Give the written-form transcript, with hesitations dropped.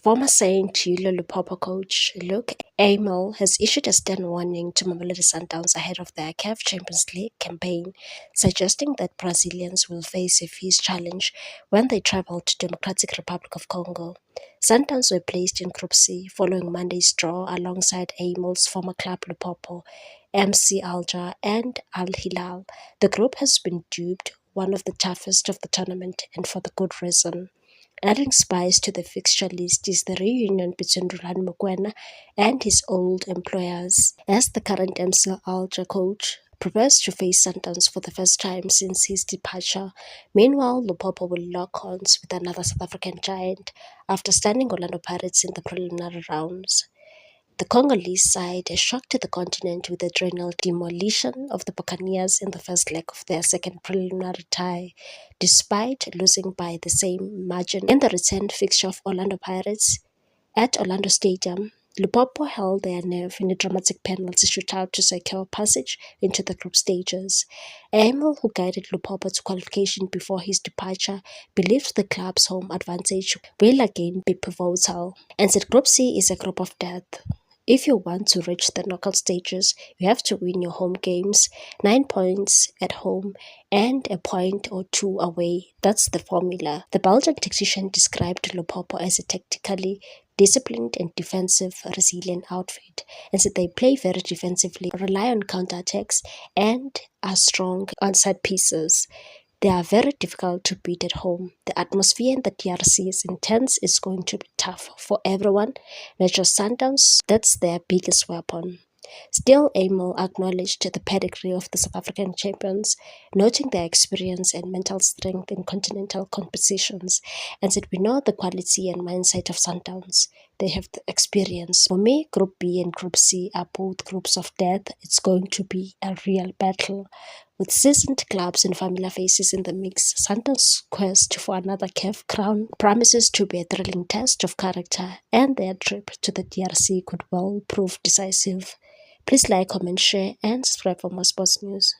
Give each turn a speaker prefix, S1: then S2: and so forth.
S1: Former Saint Tilo Lupopo coach Luke Amel has issued a stern warning to Mamelodi Sundowns ahead of their CAF Champions League campaign, suggesting that Brazilians will face a fierce challenge when they travel to Democratic Republic of Congo. Sundowns were placed in Group C following Monday's draw alongside Amel's former club Lupopo, MC Alger, and Al Hilal. The group has been dubbed one of the toughest of the tournament, and for the good reason. Adding spice to the fixture list is the reunion between Rulani Mokwena and his old employers, as the current MC Alger coach prepares to face Sundowns for the first time since his departure. Meanwhile, Lupopo will lock horns with another South African giant after stunning Orlando Pirates in the preliminary rounds. The Congolese side shocked the continent with the drainal demolition of the Buccaneers in the first leg of their second preliminary tie, despite losing by the same margin in the return fixture of Orlando Pirates at Orlando Stadium. Lupopo held their nerve in a dramatic penalty shootout to secure passage into the group stages. Emil, who guided Lupopo to qualification before his departure, believed the club's home advantage will again be pivotal, and said Group C is a group of death. If you want to reach the knockout stages, you have to win your home games, 9 points at home and a point or two away. That's the formula. The Belgian tactician described Lupopo as a tactically disciplined and defensive resilient outfit, and said they play very defensively, rely on counterattacks, and are strong on set pieces. They are very difficult to beat at home. The atmosphere in the DRC is intense. It's going to be tough for everyone. Not just Sundowns, that's their biggest weapon. Still, Emil acknowledged the pedigree of the South African champions, noting their experience and mental strength in continental competitions, and said, "We know the quality and mindset of Sundowns. They have the experience. For me, Group B and Group C are both groups of death. It's going to be a real battle." With seasoned clubs and familiar faces in the mix, Sundowns' quest for another CAF crown promises to be a thrilling test of character, and their trip to the DRC could well prove decisive. Please like, comment, share, and subscribe for more sports news.